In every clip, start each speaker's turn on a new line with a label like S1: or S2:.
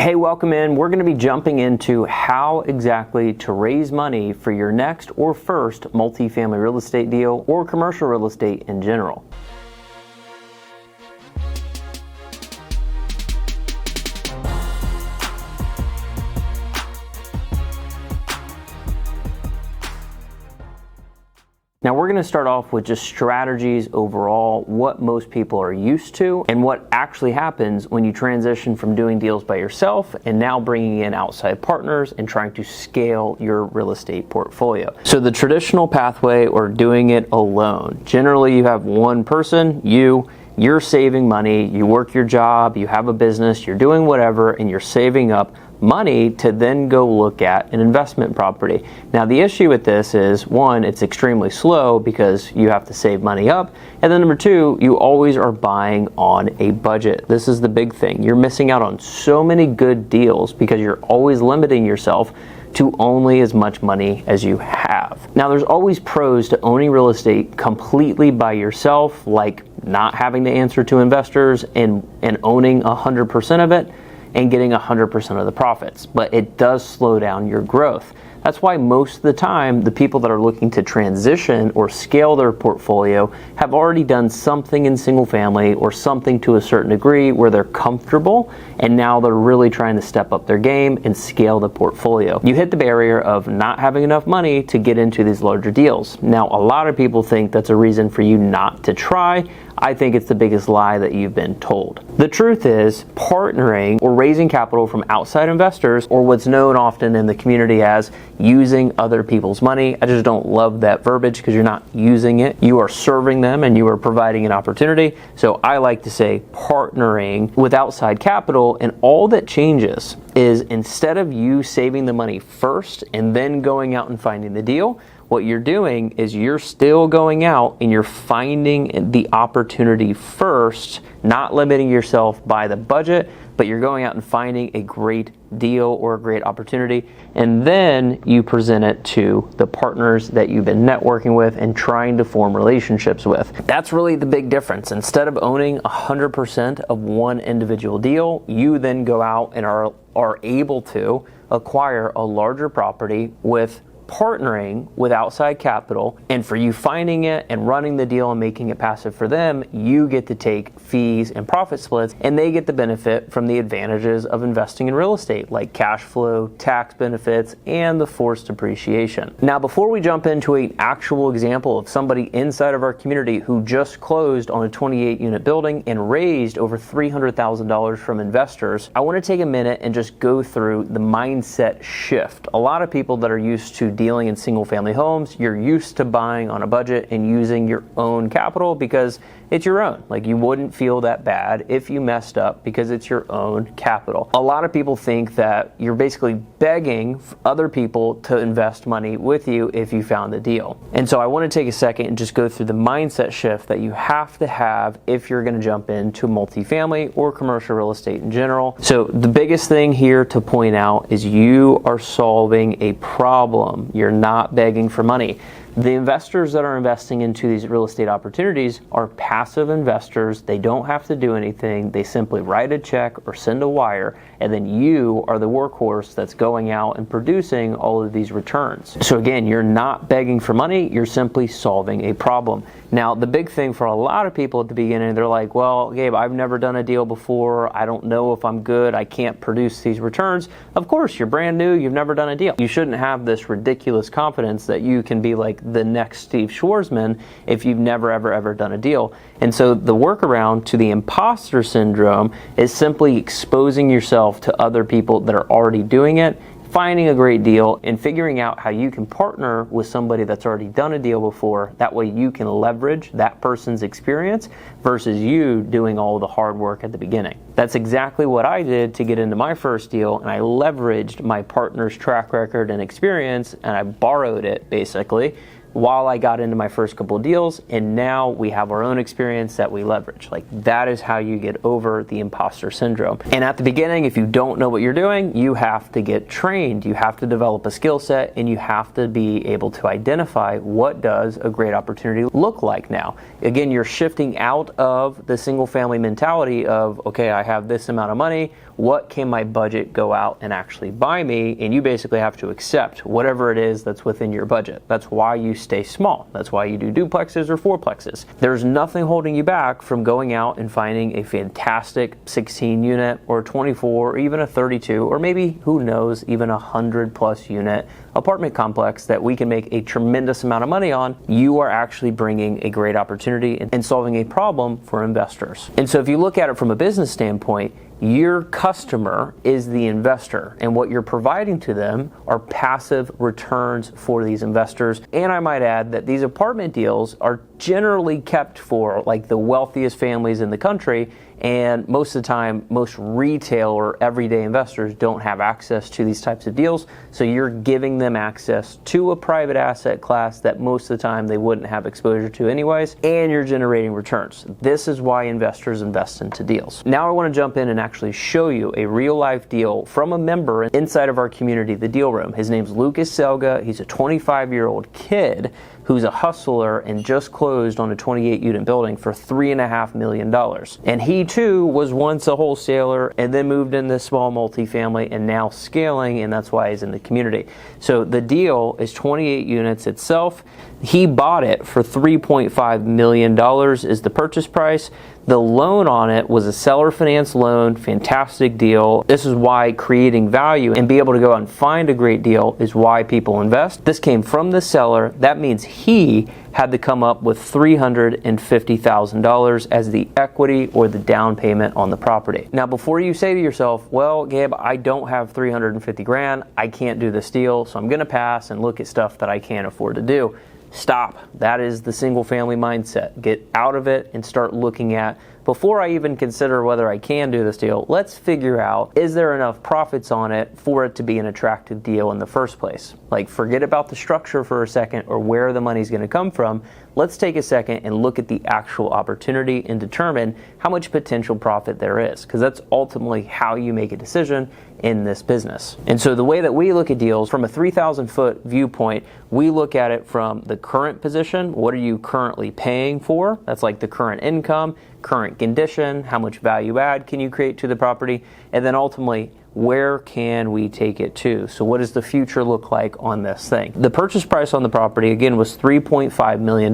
S1: Hey, welcome in. We're going to be jumping into how exactly to raise money for your next or first multifamily real estate deal or commercial real estate in general. Now we're going to start off with just strategies overall, what most people are used to, and what actually happens when you transition from doing deals by yourself and now bringing in outside partners and trying to scale your real estate portfolio. So the traditional pathway, or doing it alone, generally you have one person, you're saving money, you work your job, you have a business, you're doing whatever, and you're saving up money to then go look at an investment property. Now the issue with this is, one, it's extremely slow because you have to save money up, and then number two, you always are buying on a budget. This is the big thing. You're missing out on so many good deals because you're always limiting yourself to only as much money as you have. Now there's always pros to owning real estate completely by yourself, like not having to answer to investors and owning 100% of it and getting 100% of the profits, but it does slow down your growth. That's why most of the time, the people that are looking to transition or scale their portfolio have already done something in single family or something to a certain degree where they're comfortable, and now they're really trying to step up their game and scale the portfolio. You hit the barrier of not having enough money to get into these larger deals. Now, a lot of people think that's a reason for you not to try. I think it's the biggest lie that you've been told. The truth is, partnering or raising capital from outside investors, or what's known often in the community as using other people's money. I just don't love that verbiage because you're not using it. You are serving them and you are providing an opportunity. So I like to say partnering with outside capital, and all that changes is, instead of you saving the money first and then going out and finding the deal, what you're doing is you're still going out and you're finding the opportunity first, not limiting yourself by the budget, but you're going out and finding a great deal or a great opportunity, and then you present it to the partners that you've been networking with and trying to form relationships with. That's really the big difference. Instead of owning 100% of one individual deal, you then go out and are able to acquire a larger property with partnering with outside capital, and for you finding it and running the deal and making it passive for them, you get to take fees and profit splits, and they get the benefit from the advantages of investing in real estate, like cash flow, tax benefits, and the forced appreciation. Now, before we jump into an actual example of somebody inside of our community who just closed on a 28-unit building and raised over $300,000 from investors, I want to take a minute and just go through the mindset shift. A lot of people that are used to dealing in single family homes, you're used to buying on a budget and using your own capital because it's your own. Like, you wouldn't feel that bad if you messed up because it's your own capital. A lot of people think that you're basically begging other people to invest money with you if you found the deal. And so I want to take a second and just go through the mindset shift that you have to have if you're going to jump into multifamily or commercial real estate in general. So the biggest thing here to point out is you are solving a problem. You're not begging for money. The investors that are investing into these real estate opportunities are passive investors. They don't have to do anything. They simply write a check or send a wire, and then you are the workhorse that's going out and producing all of these returns. So again, you're not begging for money. You're simply solving a problem. Now, the big thing for a lot of people at the beginning, they're like, well, Gabe, I've never done a deal before. I don't know if I'm good. I can't produce these returns. Of course, you're brand new. You've never done a deal. You shouldn't have this ridiculous confidence that you can be like the next Steve Schwarzman if you've never, ever done a deal. And so the workaround to the imposter syndrome is simply exposing yourself to other people that are already doing it, finding a great deal, and figuring out how you can partner with somebody that's already done a deal before. That way you can leverage that person's experience versus you doing all the hard work at the beginning. That's exactly what I did to get into my first deal, and I leveraged my partner's track record and experience, and I borrowed it basically while I got into my first couple of deals, and now we have our own experience that we leverage. Like, that is how you get over the imposter syndrome. And at the beginning, if you don't know what you're doing, you have to get trained. You have to develop a skill set, and you have to be able to identify what does a great opportunity look like now. Again, you're shifting out of the single family mentality of, okay, I have this amount of money, what can my budget go out and actually buy me? And you basically have to accept whatever it is that's within your budget. That's why you stay small. That's why you do duplexes or fourplexes. There's nothing holding you back from going out and finding a fantastic 16 unit or 24 or even a 32 or maybe, who knows, even a 100+ unit apartment complex that we can make a tremendous amount of money on. You are actually bringing a great opportunity and solving a problem for investors. And so if you look at it from a business standpoint, your customer is the investor, and what you're providing to them are passive returns for these investors. And I might add that these apartment deals are generally kept for like the wealthiest families in the country, and most of the time, most retail or everyday investors don't have access to these types of deals, so you're giving them access to a private asset class that most of the time they wouldn't have exposure to anyways, and you're generating returns. This is why investors invest into deals. Now I want to jump in and actually show you a real life deal from a member inside of our community, the Deal Room. His name's Lucas Selga. He's a 25-year-old kid who's a hustler and just closed on a 28-unit building for $3.5 million. And he too was once a wholesaler and then moved into small multifamily and now scaling, and that's why he's in the community. So the deal is 28 units itself. He bought it for $3.5 million is the purchase price. The loan on it was a seller finance loan, fantastic deal. This is why creating value and be able to go out and find a great deal is why people invest. This came from the seller. That means he had to come up with $350,000 as the equity or the down payment on the property. Now, before you say to yourself, well, Gabe, I don't have 350 grand, I can't do this deal, so I'm gonna pass and look at stuff that I can't afford to do. Stop. That is the single family mindset. Get out of it and start looking at, before I even consider whether I can do this deal, let's figure out, is there enough profits on it for it to be an attractive deal in the first place? Like, forget about the structure for a second or where the money's going to come from. Let's take a second and look at the actual opportunity and determine how much potential profit there is, because that's ultimately how you make a decision in this business. And so the way that we look at deals from a 3,000-foot viewpoint, we look at it from the current position. What are you currently paying for? That's like the current income, current condition, how much value add can you create to the property, and then ultimately, where can we take it to? So what does the future look like on this thing? The purchase price on the property, again, was $3.5 million.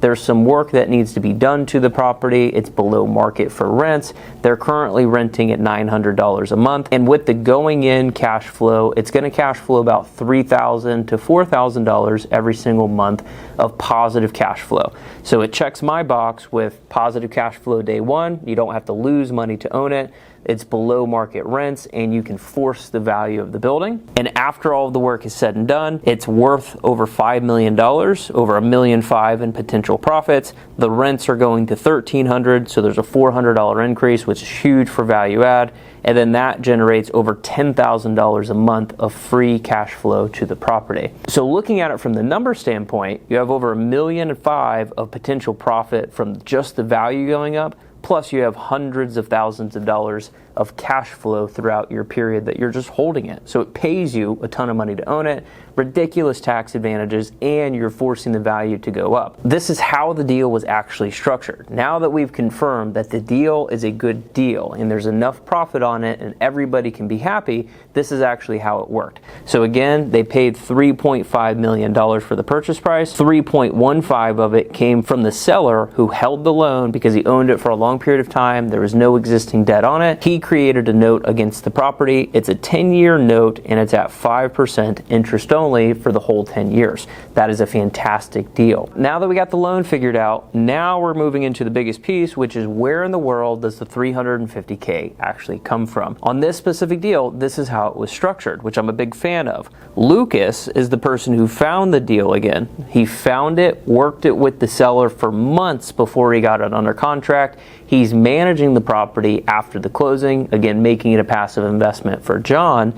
S1: There's some work that needs to be done to the property. It's below market for rents. They're currently renting at $900 a month. And with the going in cash flow, it's going to cash flow about $3,000 to $4,000 every single month of positive cash flow. So it checks my box with positive cash flow day one. You don't have to lose money to own it. It's below market rents, and you can force the value of the building. And after all of the work is said and done, it's worth over $5 million, over $1.5 million in potential profits. The rents are going to $1,300, so there's a $400 increase, which is huge for value add. And then that generates over $10,000 a month of free cash flow to the property. So looking at it from the number standpoint, you have over $1.5 million of potential profit from just the value going up. Plus you have hundreds of thousands of dollars of cash flow throughout your period that you're just holding it. So it pays you a ton of money to own it, ridiculous tax advantages, and you're forcing the value to go up. This is how the deal was actually structured. Now that we've confirmed that the deal is a good deal and there's enough profit on it and everybody can be happy, this is actually how it worked. So again, they paid $3.5 million for the purchase price. 3.15 of it came from the seller who held the loan because he owned it for a long period of time. There was no existing debt on it. He created a note against the property. It's a 10-year note and it's at 5% interest only for the whole 10 years. That is a fantastic deal. Now that we got the loan figured out, now we're moving into the biggest piece, which is where in the world does the $350K actually come from? On this specific deal, this is how it was structured, which I'm a big fan of. Lucas is the person who found the deal again. He found it, worked it with the seller for months before he got it under contract. He's managing the property after the closing, again, making it a passive investment for John.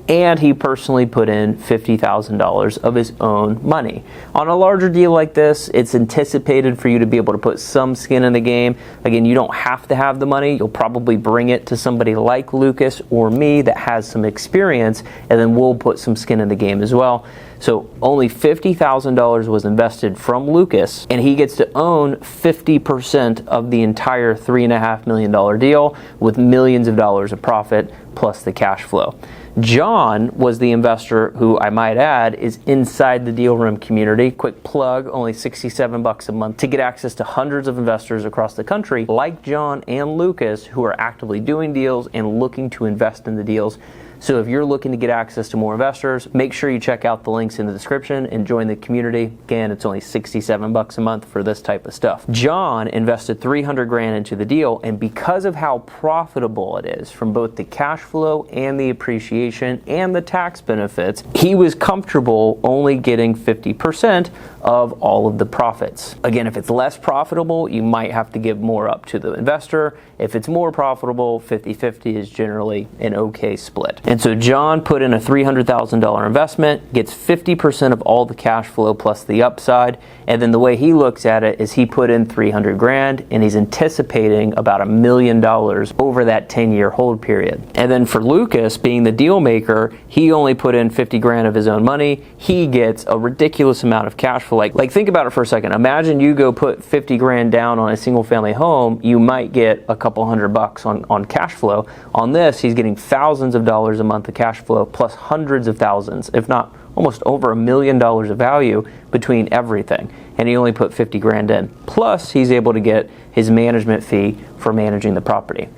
S1: and he personally put in $50,000 of his own money. On a larger deal like this, it's anticipated for you to be able to put some skin in the game. Again, you don't have to have the money. You'll probably bring it to somebody like Lucas or me that has some experience, and then we'll put some skin in the game as well. So only $50,000 was invested from Lucas, and he gets to own 50% of the entire $3.5 million deal with millions of dollars of profit plus the cash flow. John was the investor who, I might add, is inside the Deal Room community. Quick plug, only $67 a month to get access to hundreds of investors across the country like John and Lucas who are actively doing deals and looking to invest in the deals. So if you're looking to get access to more investors, make sure you check out the links in the description and join the community. Again, it's only $67 a month for this type of stuff. John invested $300,000 into the deal, and because of how profitable it is from both the cash flow and the appreciation and the tax benefits, he was comfortable only getting 50% of all of the profits. Again, if it's less profitable, you might have to give more up to the investor. If it's more profitable, 50-50 is generally an okay split. And so John put in a $300,000 investment, gets 50% of all the cash flow plus the upside, and then the way he looks at it is he put in $300,000 and he's anticipating about $1 million over that 10-year hold period. And then for Lucas, being the deal maker, he only put in $50,000 of his own money. He gets a ridiculous amount of cash flow. Like think about it for a second. Imagine you go put $50,000 down on a single family home, you might get a couple $100 on cash flow. On this, he's getting thousands of dollars a month of cash flow plus hundreds of thousands, if not almost over $1 million of value between everything. And he only put $50,000 in. Plus, he's able to get his management fee for managing the property.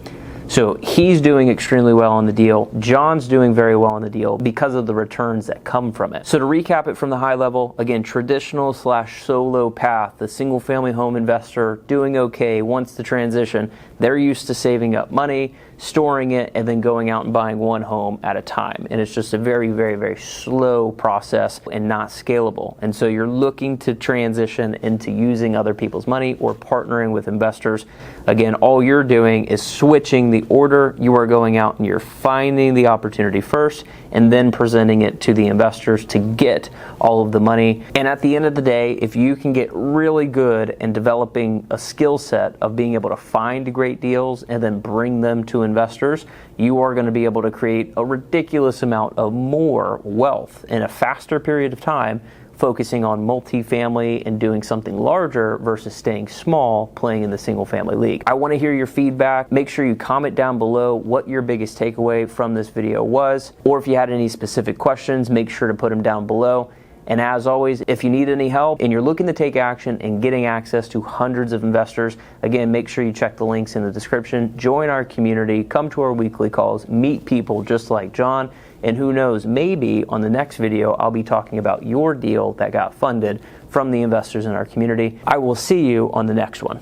S1: So he's doing extremely well on the deal. John's doing very well on the deal because of the returns that come from it. So to recap it from the high level, again, traditional / solo path, the single family home investor doing okay, wants to transition. They're used to saving up money, storing it, and then going out and buying one home at a time. And it's just a very, very, very slow process and not scalable. And so you're looking to transition into using other people's money or partnering with investors. Again, all you're doing is switching the order. You are going out and you're finding the opportunity first and then presenting it to the investors to get all of the money. And at the end of the day, if you can get really good in developing a skill set of being able to find great deals and then bring them to investors, you are going to be able to create a ridiculous amount of more wealth in a faster period of time, focusing on multifamily and doing something larger versus staying small, playing in the single family league. I want to hear your feedback. Make sure you comment down below what your biggest takeaway from this video was, or if you had any specific questions, make sure to put them down below. And as always, if you need any help and you're looking to take action and getting access to hundreds of investors, again, make sure you check the links in the description. Join our community, come to our weekly calls, meet people just like John, and who knows, maybe on the next video, I'll be talking about your deal that got funded from the investors in our community. I will see you on the next one.